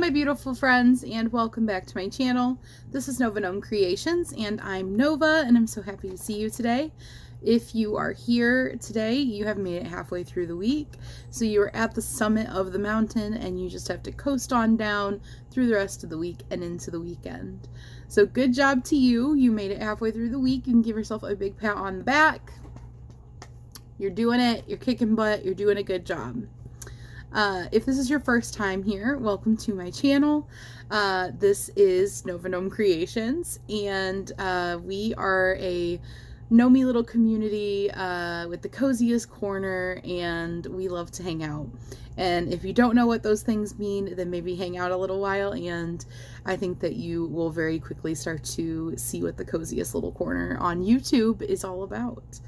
my beautiful friends, and welcome back to my channel. This is Gnome Creations, and I'm Nova, and I'm so happy to see you today. If you are here today, you have made it halfway through the week, so you are at the summit of the mountain, and you just have to coast on down through the rest of the week and into the weekend. So good job to you. You made it halfway through the week. You can give yourself a big pat on the back. You're doing it. You're kicking butt. You're doing a good job. If this is your first time here, welcome to my channel. This is Gnome Creations, and we are a gnomey little community with the coziest corner, and we love to hang out. And if you don't know what those things mean, then maybe hang out a little while, and I think that you will very quickly start to see what the coziest little corner on YouTube is all about.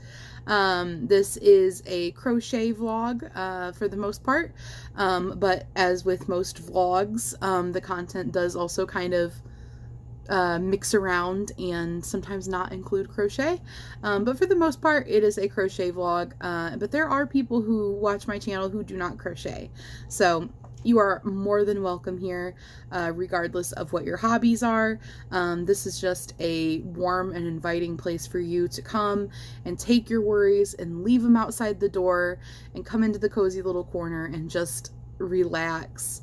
This is a crochet vlog for the most part, but as with most vlogs, the content does also kind of mix around and sometimes not include crochet, but for the most part it is a crochet vlog, but there are people who watch my channel who do not crochet, so you are more than welcome here, regardless of what your hobbies are. This is just a warm and inviting place for you to come and take your worries and leave them outside the door and come into the cozy little corner and just relax.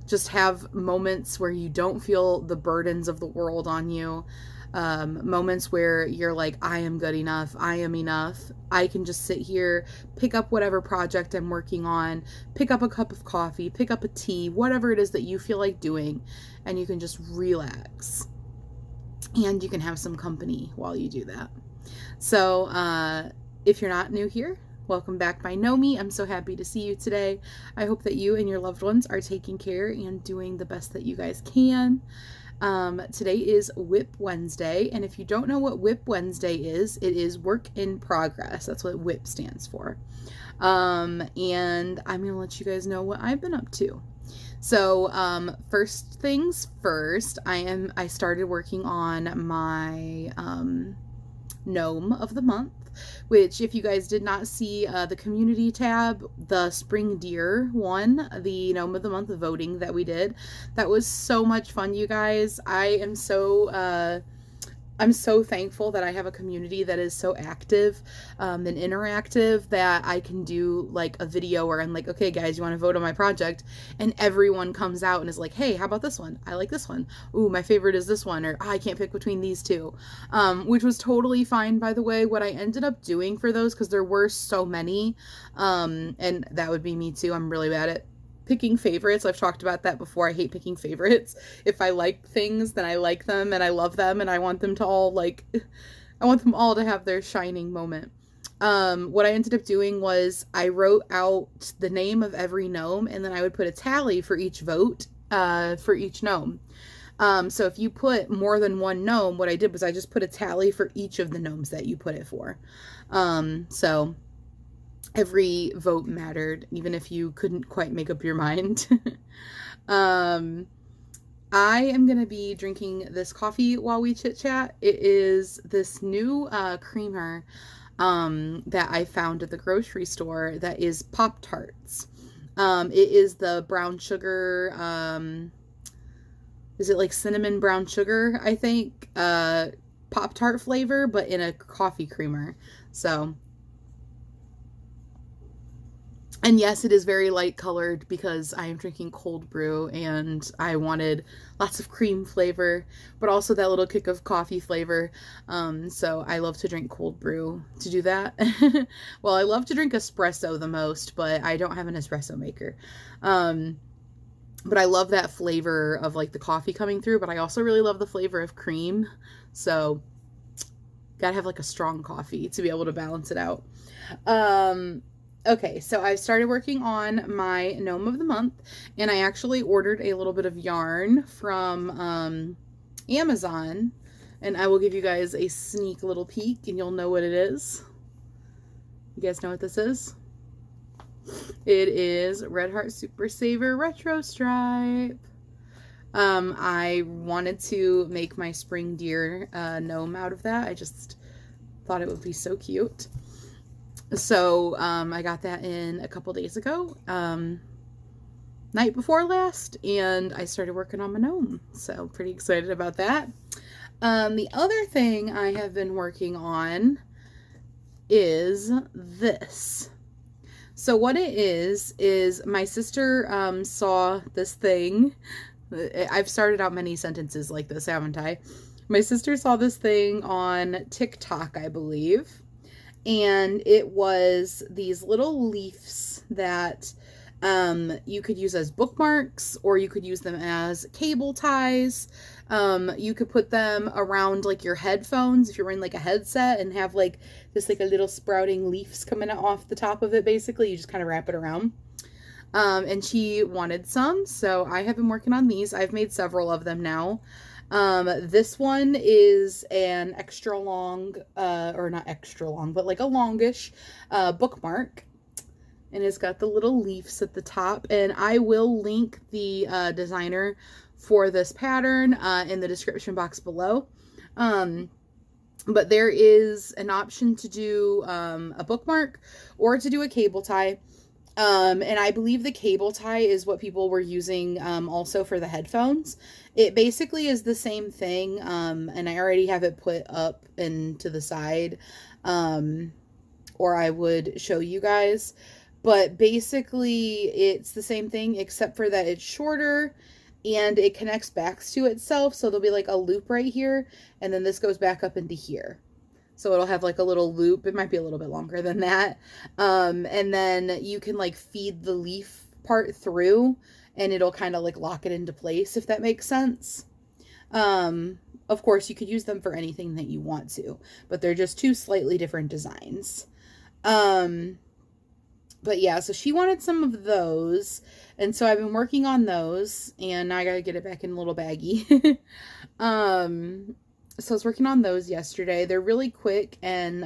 Just have moments where you don't feel the burdens of the world on you. Moments where you're like, I am good enough, I am enough. I can just sit here, pick up whatever project I'm working on, pick up a cup of coffee, pick up a tea, whatever it is that you feel like doing, and you can just relax. And you can have some company while you do that. So if you're not new here, welcome back, my Gnome. I'm so happy to see you today. I hope that you and your loved ones are taking care and doing the best that you guys can. Today is WIP Wednesday, and if you don't know what WIP Wednesday is, it is work in progress. That's what WIP stands for. And I'm gonna let you guys know what I've been up to. So, first things first, I started working on my Gnome of the Month, which, if you guys did not see the community tab, the Spring Deer won the Gnome of the Month voting that we did. That was so much fun, you guys. I'm so thankful that I have a community that is so active and interactive that I can do like a video where I'm like, okay guys, you want to vote on my project? And everyone comes out and is like, hey, how about this one? I like this one. Ooh, my favorite is this one. Or I can't pick between these two. Which was totally fine, by the way. What I ended up doing for those, because there were so many, and that would be me too. I'm really bad at picking favorites. I've talked about that before. I hate picking favorites. If I like things, then I like them and I love them and I want them to all I want them all to have their shining moment. What I ended up doing was I wrote out the name of every gnome, and then I would put a tally for each vote, for each gnome. So if you put more than one gnome, what I did was I just put a tally for each of the gnomes that you put it for. So every vote mattered, even if you couldn't quite make up your mind. I am going to be drinking this coffee while we chit chat. It is this new creamer that I found at the grocery store that is Pop-Tarts. It is the brown sugar, is it like cinnamon brown sugar, I think, Pop-Tart flavor, but in a coffee creamer. So, and yes, it is very light colored because I am drinking cold brew and I wanted lots of cream flavor, but also that little kick of coffee flavor. So I love to drink cold brew to do that. Well, I love to drink espresso the most, but I don't have an espresso maker. But I love that flavor of like the coffee coming through, but I also really love the flavor of cream. So gotta have like a strong coffee to be able to balance it out. Okay, so I started working on my Gnome of the Month, and I actually ordered a little bit of yarn from Amazon, and I will give you guys a sneak little peek, and you'll know what it is. You guys know what this is? It is Red Heart Super Saver Retro Stripe. I wanted to make my Spring Deer gnome out of that. I just thought it would be so cute. So I got that in a couple days ago. night before last, and I started working on my gnome. So pretty excited about that. The other thing I have been working on is this. So what it is my sister saw this thing. I've started out many sentences like this, haven't I? My sister saw this thing on TikTok, I believe. And it was these little leaves that you could use as bookmarks, or you could use them as cable ties. You could put them around like your headphones if you're wearing like a headset, and have like just like a little sprouting leaves coming off the top of it. Basically, you just kind of wrap it around. And she wanted some, so I have been working on these. I've made several of them now. This one is an extra long, or not extra long, but like a longish, bookmark. And it's got the little leaves at the top. And I will link the, designer for this pattern, in the description box below. But there is an option to do, a bookmark or to do a cable tie. And I believe the cable tie is what people were using also for the headphones. It basically is the same thing, and I already have it put up and to the side, or I would show you guys. But basically, it's the same thing, except for that it's shorter, and it connects back to itself, so there'll be like a loop right here, and then this goes back up into here. So it'll have like a little loop. It might be a little bit longer than that. And then you can like feed the leaf part through, and it'll kind of like lock it into place, if that makes sense. Of course, you could use them for anything that you want to, but they're just two slightly different designs. But yeah, so she wanted some of those, and so I've been working on those, and now I gotta get it back in a little baggie. So I was working on those yesterday. They're really quick and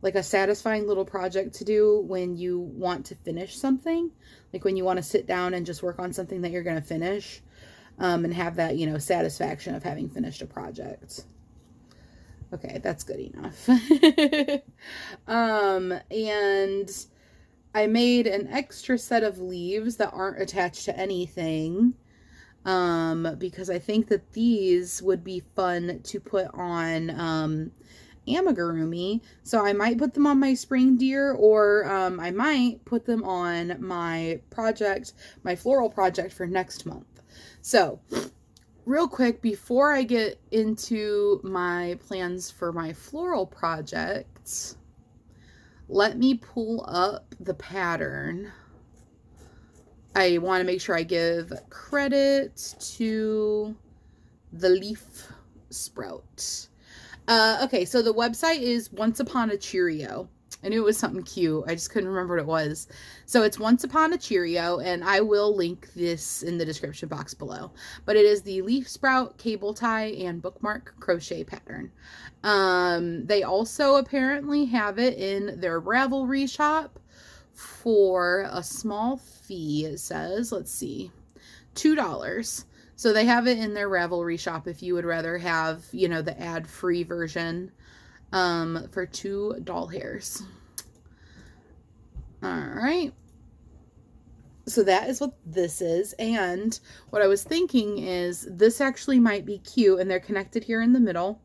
like a satisfying little project to do when you want to finish something. Like when you want to sit down and just work on something that you're going to finish, and have that, you know, satisfaction of having finished a project. Okay, that's good enough. And I made an extra set of leaves that aren't attached to anything. Because I think that these would be fun to put on, amigurumi. So I might put them on my spring deer, or, I might put them on my project, my floral project for next month. So real quick, before I get into my plans for my floral project, let me pull up the pattern. I want to make sure I give credit to the leaf sprout. Okay, so the website is Once Upon a Cheerio. I knew it was something cute. I just couldn't remember what it was. So it's Once Upon a Cheerio, and I will link this in the description box below. But it is the leaf sprout, cable tie, and bookmark crochet pattern. They also apparently have it in their Ravelry shop for a small fee, it says. Let's see, $2. So they have it in their Ravelry shop if you would rather have, you know, the ad-free version, for $2. All right. So that is what this is. And what I was thinking is this actually might be cute, and they're connected here in the middle.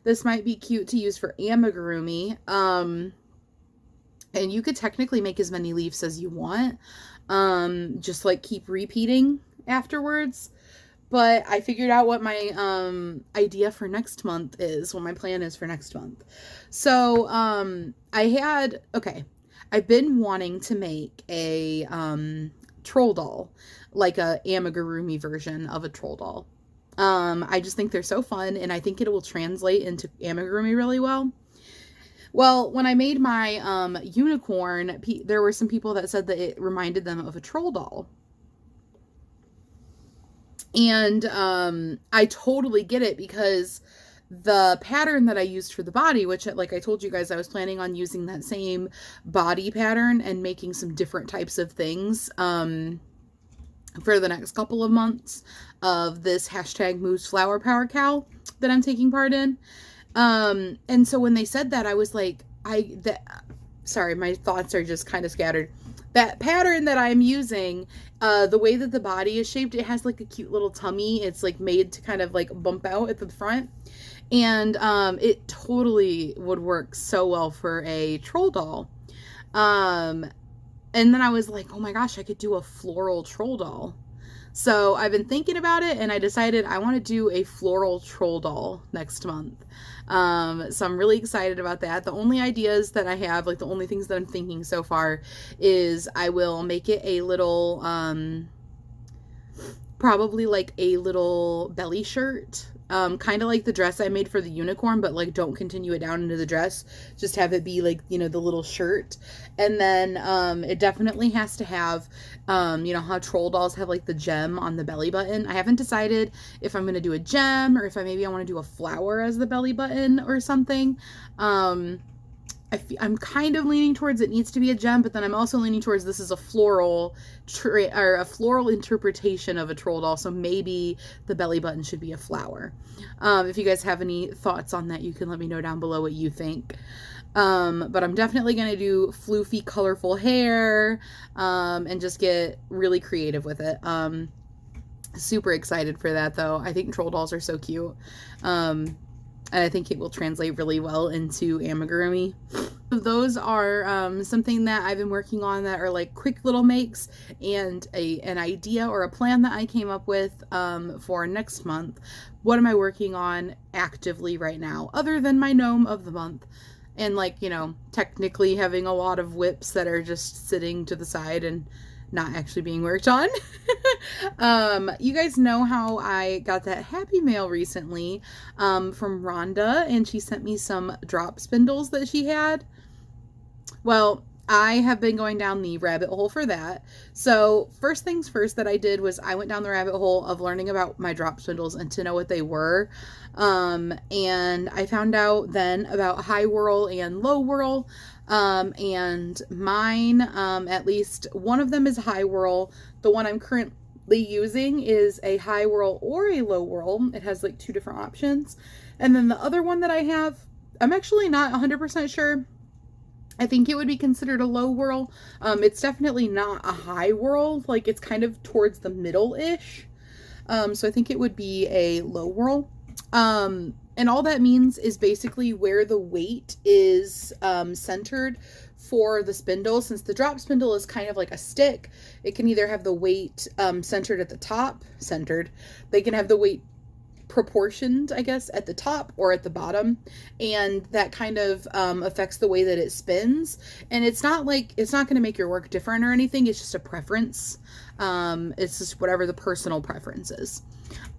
This might be cute to use for amigurumi. And you could technically make as many leaves as you want. Just like keep repeating afterwards. But I figured out what my idea for next month is, what my plan is for next month. So I've been wanting to make a troll doll, like a amigurumi version of a troll doll. I just think they're so fun, and I think it will translate into amigurumi really well. Well, when I made my unicorn, there were some people that said that it reminded them of a troll doll. And I totally get it, because the pattern that I used for the body, which, like I told you guys, I was planning on using that same body pattern and making some different types of things for the next couple of months of this hashtag Moose Flower Power Cow that I'm taking part in. And so when they said that, I was like, sorry, my thoughts are just kind of scattered. That pattern that I'm using, the way that the body is shaped, it has like a cute little tummy. It's like made to kind of like bump out at the front. And it totally would work so well for a troll doll. And then I was like, oh my gosh, I could do a floral troll doll. So I've been thinking about it, and I decided I want to do a floral troll doll next month. So I'm really excited about that. The only ideas that I have, like the only things that I'm thinking so far, is I will make it a little, probably like a little belly shirt. Kind of like the dress I made for the unicorn, but like don't continue it down into the dress. Just have it be like, you know, the little shirt. And then it definitely has to have, you know, how troll dolls have like the gem on the belly button. I haven't decided if I'm going to do a gem or if maybe I want to do a flower as the belly button or something. I'm kind of leaning towards it needs to be a gem, but then I'm also leaning towards this is a floral or a floral interpretation of a troll doll, so maybe the belly button should be a flower. If you guys have any thoughts on that, you can let me know down below what you think. But I'm definitely going to do floofy, colorful hair, and just get really creative with it. Super excited for that, though. I think troll dolls are so cute. And I think it will translate really well into amigurumi. Those are something that I've been working on that are like quick little makes, and an idea or a plan that I came up with for next month. What am I working on actively right now, other than my gnome of the month? And like, you know, technically having a lot of WIPs that are just sitting to the side and not actually being worked on. You guys know how I got that happy mail recently from Rhonda, and she sent me some drop spindles that she had. Well, I have been going down the rabbit hole for that. So first things first that I did was I went down the rabbit hole of learning about my drop spindles and to know what they were. And I found out then about high whirl and low whirl. And mine, at least one of them is high whirl. The one I'm currently using is a high whirl or a low whirl. It has like two different options. And then the other one that I have, I'm actually not 100% sure. I think it would be considered a low whirl. It's definitely not a high whirl. Like it's kind of towards the middle-ish. So I think it would be a low whirl. And all that means is basically where the weight is centered for the spindle. Since the drop spindle is kind of like a stick, it can either have the weight centered at the top, they can have the weight proportioned, I guess, at the top or at the bottom, and that kind of affects the way that it spins. And it's not going to make your work different or anything. It's just a preference. It's just whatever the personal preference is.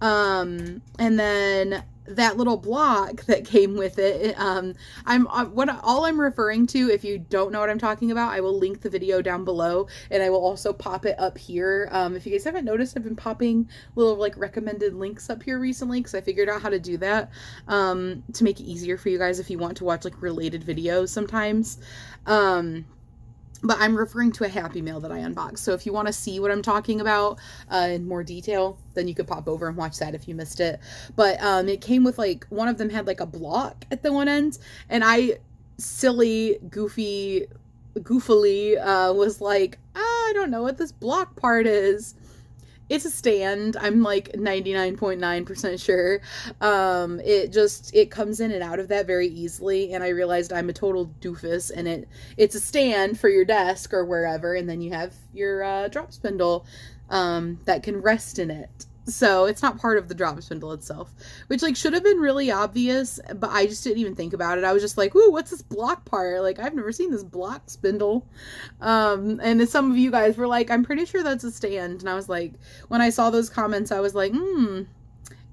And then that little block that came with it, all I'm referring to, if you don't know what I'm talking about, I will link the video down below, and I will also pop it up here. If you guys haven't noticed, I've been popping little like recommended links up here recently because I figured out how to do that to make it easier for you guys if you want to watch like related videos sometimes. But I'm referring to a Happy Mail that I unboxed. So if you want to see what I'm talking about in more detail, then you could pop over and watch that if you missed it. But it came with like, one of them had like a block at the one end. And I, goofily was like, I don't know what this block part is. It's a stand. I'm like 99.9% sure. It comes in and out of that very easily, and I realized I'm a total doofus, and it's a stand for your desk or wherever, and then you have your drop spindle that can rest in it. So it's not part of the drop spindle itself, which like should have been really obvious, but I just didn't even think about it. I was just like, ooh, what's this block part? Like, I've never seen this block spindle. And some of you guys were like, I'm pretty sure that's a stand. And I was like, when I saw those comments, I was like,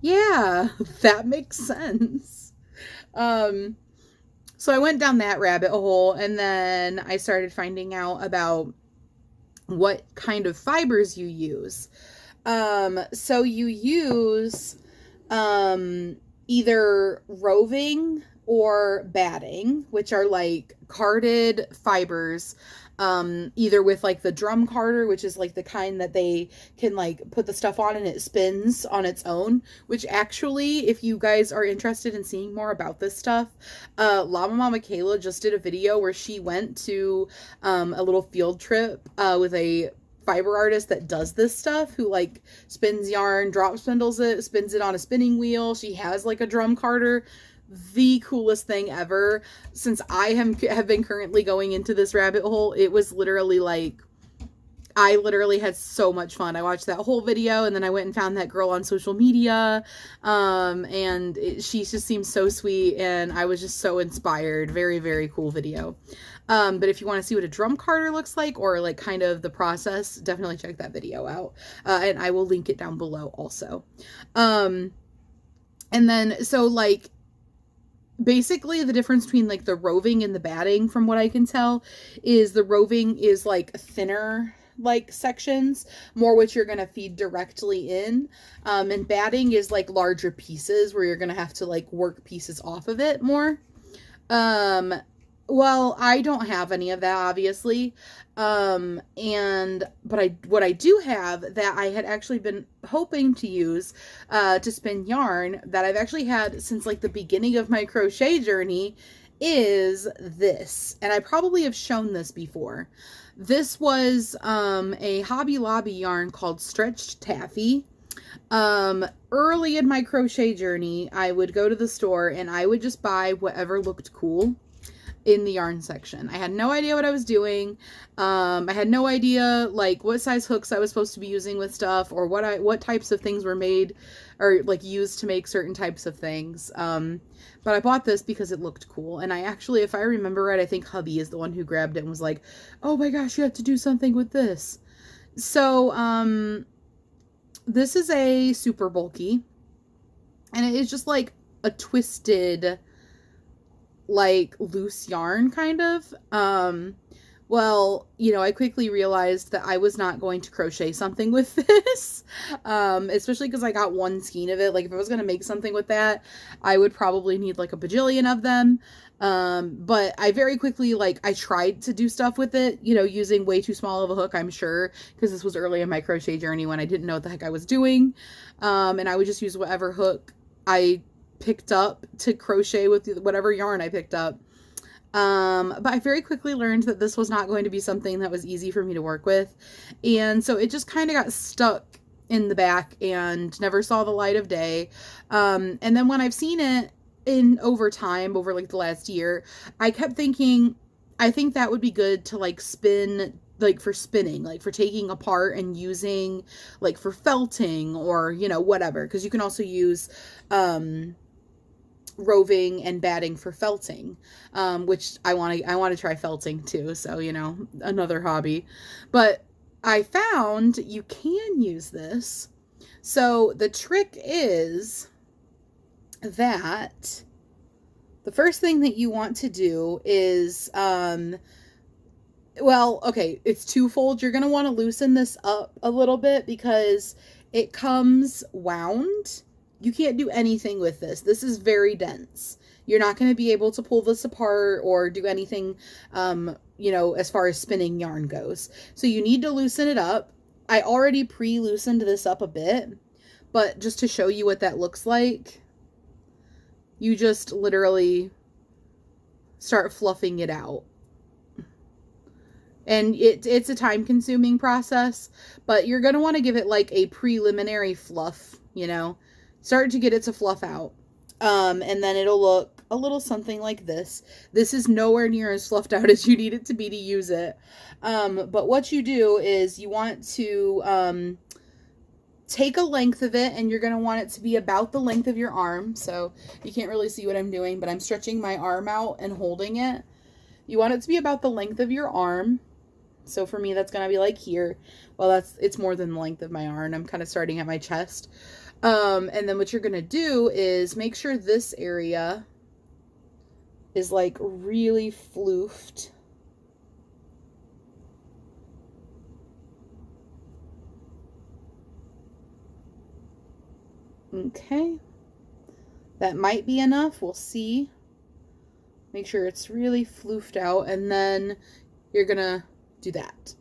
yeah, that makes sense. So I went down that rabbit hole, and then I started finding out about what kind of fibers you use. So you use either roving or batting, which are like carded fibers, either with like the drum carder, which is like the kind that they can like put the stuff on and it spins on its own, which actually, if you guys are interested in seeing more about this stuff, Llama Mama Kayla just did a video where she went to a little field trip with a fiber artist that does this stuff, who like spins yarn, drop spindles it, spins it on a spinning wheel. She has like a drum carder. The coolest thing ever. Since I have been currently going into this rabbit hole, it was literally like, I literally had so much fun. I watched that whole video, and then I went and found that girl on social media, and she just seems so sweet, and I was just so inspired. Very, very cool video. But if you want to see what a drum carder looks like, or like kind of the process, definitely check that video out, and I will link it down below also. And then, so like, basically the difference between like the roving and the batting, from what I can tell, is the roving is like thinner like sections, more which you're gonna feed directly in, and batting is like larger pieces where you're gonna have to like work pieces off of it more. Well, I don't have any of that, obviously. But what I do have that I had actually been hoping to use to spin yarn, that I've actually had since like the beginning of my crochet journey, is this. And I probably have shown this before. This was a Hobby Lobby yarn called Stretched Taffy. Early in my crochet journey, I would go to the store and I would just buy whatever looked cool in the yarn section. I had no idea what I was doing. I had no idea like what size hooks I was supposed to be using with stuff, or what types of things were made or like used to make certain types of things. But I bought this because it looked cool. And I actually, if I remember right, I think hubby is the one who grabbed it and was like, "Oh my gosh, you have to do something with this." So, this is a super bulky, and it is just like a twisted, like loose yarn kind of. Well, you know, I quickly realized that I was not going to crochet something with this, especially because I got one skein of it. Like, if I was going to make something with that, I would probably need like a bajillion of them. But I very quickly, like, I tried to do stuff with it, you know, using way too small of a hook, I'm sure, because this was early in my crochet journey when I didn't know what the heck I was doing. And I would just use whatever hook I picked up to crochet with whatever yarn I picked up. But I very quickly learned that this was not going to be something that was easy for me to work with. And so it just kind of got stuck in the back and never saw the light of day. And then when I've seen it over time, over like the last year, I kept thinking, I think that would be good to like spin, like for spinning, like for taking apart and using, like for felting, or, you know, whatever. Because you can also use, roving and batting for felting, which I want to try felting too, so, you know, another hobby. But I found you can use this. So the trick is that the first thing that you want to do is, well, okay, it's twofold. You're going to want to loosen this up a little bit because it comes wound. You can't do anything with this. This is very dense. You're not going to be able to pull this apart or do anything, you know, as far as spinning yarn goes. So you need to loosen it up. I already pre-loosened this up a bit, but just to show you what that looks like, you just literally start fluffing it out. And it's a time-consuming process, but you're going to want to give it like a preliminary fluff, you know. Start to get it to fluff out. And then it'll look a little something like this. This is nowhere near as fluffed out as you need it to be to use it. But what you do is you want to take a length of it, and you're going to want it to be about the length of your arm. So you can't really see what I'm doing, but I'm stretching my arm out and holding it. You want it to be about the length of your arm. So for me, that's going to be like here. Well, it's more than the length of my arm. I'm kind of starting at my chest. And then what you're going to do is make sure this area is like really floofed. Okay. That might be enough. We'll see. Make sure it's really floofed out, and then you're gonna do that.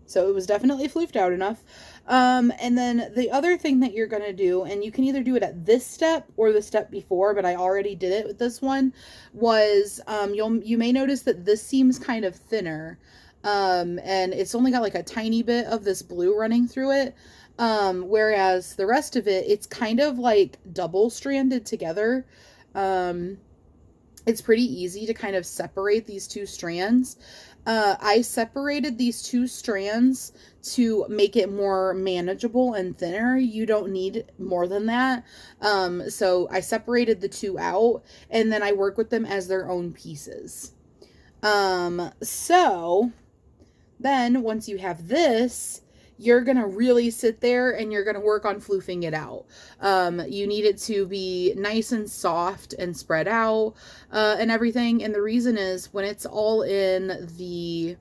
So it was definitely floofed out enough. And then the other thing that you're gonna do, and you can either do it at this step or the step before, but I already did it with this one, was you may notice that this seems kind of thinner. And it's only got like a tiny bit of this blue running through it. Whereas the rest of it, it's kind of like double stranded together. It's pretty easy to kind of separate these two strands. I separated these two strands to make it more manageable and thinner. You don't need more than that. So I separated the two out, and then I work with them as their own pieces. So then once you have this, you're going to really sit there and you're going to work on floofing it out. You need it to be nice and soft and spread out, and everything. And the reason is when it's all in the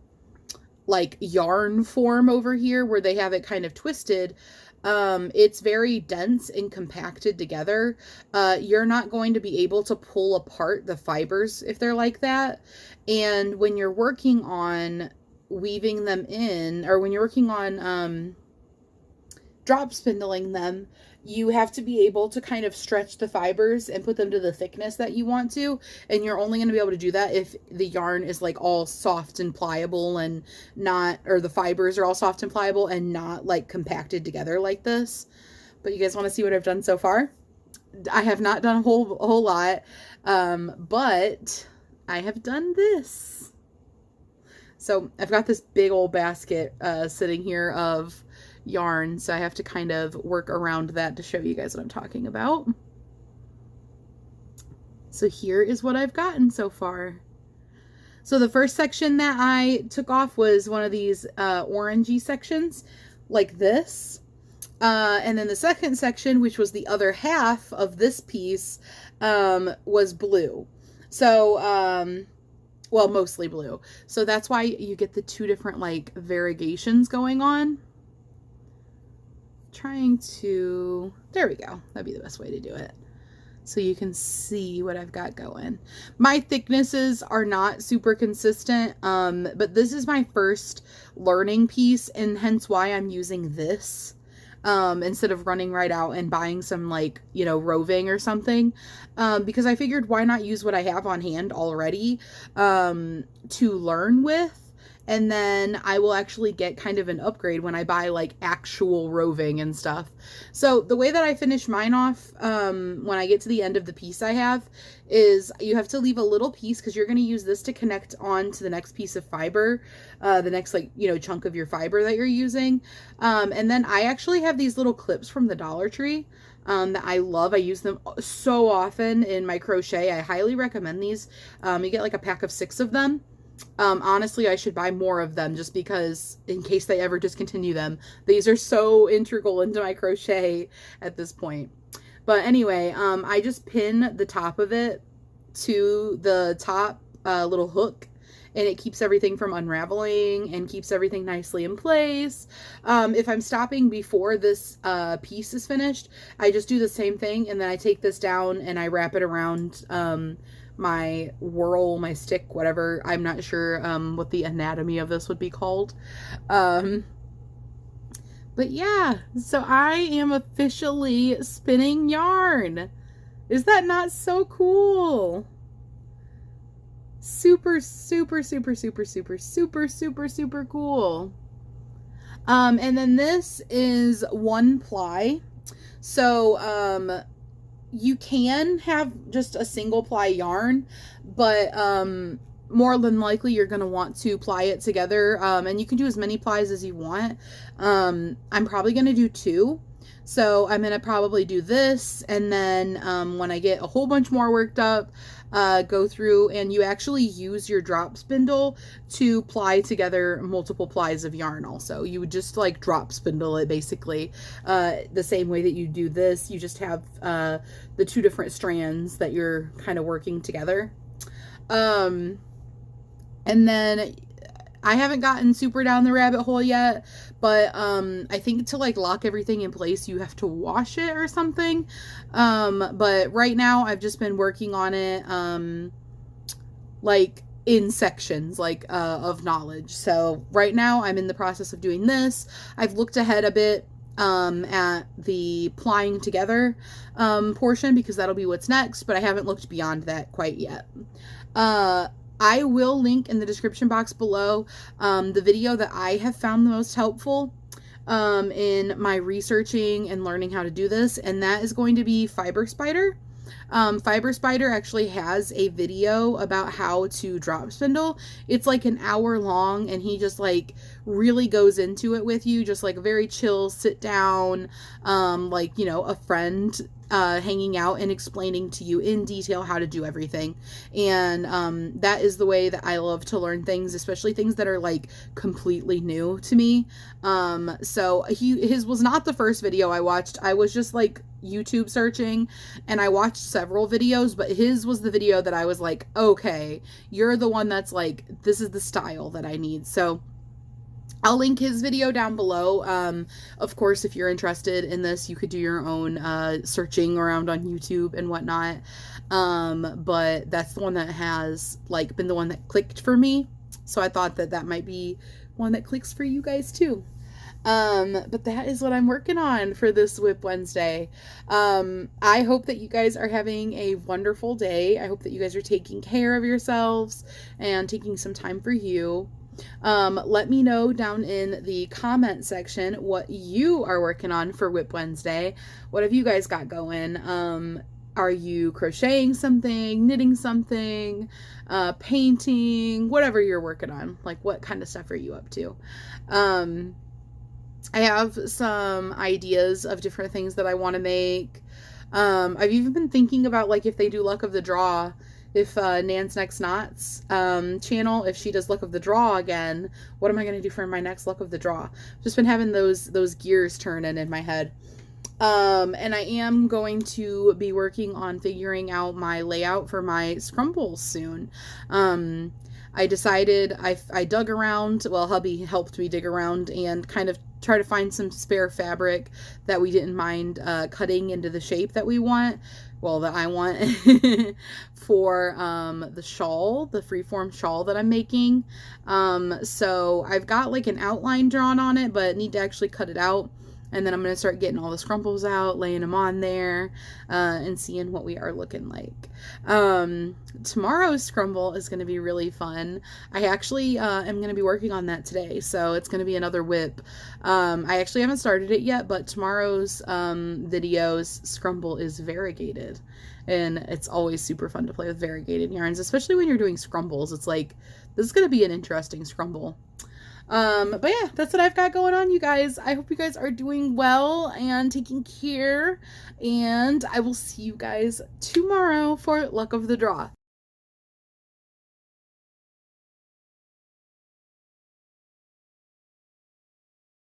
like yarn form over here where they have it kind of twisted, it's very dense and compacted together. You're not going to be able to pull apart the fibers if they're like that. And when you're working on weaving them in, or when you're working on drop spindling them, you have to be able to kind of stretch the fibers and put them to the thickness that you want to, and you're only going to be able to do that if the yarn is like all soft and pliable and not, or the fibers are all soft and pliable and not like compacted together like this. But you guys want to see what I've done so far? I have not done a whole lot, but I have done this. So I've got this big old basket sitting here of yarn, so I have to kind of work around that to show you guys what I'm talking about. So here is what I've gotten so far. So the first section that I took off was one of these orangey sections like this. And then the second section, which was the other half of this piece, was blue. So, well, mostly blue. So that's why you get the two different like variegations going on. Trying to, there we go. That'd be the best way to do it. So you can see what I've got going. My thicknesses are not super consistent, but this is my first learning piece, and hence why I'm using this. Instead of running right out and buying some like, you know, roving or something, because I figured why not use what I have on hand already, to learn with, and then I will actually get kind of an upgrade when I buy like actual roving and stuff. So the way that I finish mine off, when I get to the end of the piece I have, is you have to leave a little piece because you're going to use this to connect on to the next piece of fiber, the next like, you know, chunk of your fiber that you're using. And then I actually have these little clips from the Dollar Tree that I love. I use them so often in my crochet. I highly recommend these. You get like a pack of 6 of them. Honestly, I should buy more of them just because in case they ever discontinue them. These are so integral into my crochet at this point. But anyway, I just pin the top of it to the top little hook, and it keeps everything from unraveling and keeps everything nicely in place. If I'm stopping before this piece is finished, I just do the same thing, and then I take this down and I wrap it around my whirl, my stick, whatever. I'm not sure what the anatomy of this would be called. But yeah, so I am officially spinning yarn. Is that not so cool? Super, super, super, super, super, super, super, super cool. And then this is 1 ply. So, you can have just a single ply yarn, but more than likely you're going to want to ply it together, and you can do as many plies as you want. I'm probably going to do 2, so I'm going to probably do this, and then when I get a whole bunch more worked up, go through, and you actually use your drop spindle to ply together multiple plies of yarn. Also, you would just like drop spindle it basically the same way that you do this. You just have the 2 different strands that you're kind of working together. And then I haven't gotten super down the rabbit hole yet, but I think to like lock everything in place, you have to wash it or something. But right now I've just been working on it like in sections like of knowledge. So right now I'm in the process of doing this. I've looked ahead a bit at the plying together portion because that'll be what's next, but I haven't looked beyond that quite yet. I will link in the description box below the video that I have found the most helpful in my researching and learning how to do this, and that is going to be Fiber Spider. Fiber Spider actually has a video about how to drop spindle. It's like an hour long, and he just like really goes into it with you, just like a very chill sit down, like, you know, a friend hanging out and explaining to you in detail how to do everything. And that is the way that I love to learn things, especially things that are like completely new to me. So his was not the first video I watched. I was just like YouTube searching and I watched several videos, but his was the video that I was like, okay, you're the one that's like, this is the style that I need. So I'll link his video down below. Of course, if you're interested in this, you could do your own searching around on YouTube and whatnot. But that's the one that has like been the one that clicked for me. So I thought that that might be one that clicks for you guys too. But that is what I'm working on for this WIP Wednesday. I hope that you guys are having a wonderful day. I hope that you guys are taking care of yourselves and taking some time for you. Let me know down in the comment section what you are working on for WIP Wednesday. What have you guys got going? Are you crocheting something, knitting something, painting, whatever you're working on? Like, what kind of stuff are you up to? I have some ideas of different things that I want to make. I've even been thinking about, like, if they do Luck of the Draw, if Nan's Next Knots channel, if she does Luck of the Draw again, what am I going to do for my next Luck of the Draw? Just been having those gears turning in my head. And I am going to be working on figuring out my layout for my scrumbles soon. I decided, I dug around, well, hubby helped me dig around and kind of try to find some spare fabric that we didn't mind cutting into the shape that we want, well, that I want, for the shawl, the freeform shawl that I'm making. So I've got like an outline drawn on it, but need to actually cut it out. And then I'm going to start getting all the scrumbles out, laying them on there, and seeing what we are looking like. Tomorrow's scrumble is going to be really fun. I actually am going to be working on that today, so it's going to be another WIP. I actually haven't started it yet, but tomorrow's video's scrumble is variegated. And it's always super fun to play with variegated yarns, especially when you're doing scrumbles. It's like, this is going to be an interesting scrumble. But yeah, that's what I've got going on, you guys. I hope you guys are doing well and taking care, and I will see you guys tomorrow for Luck of the Draw.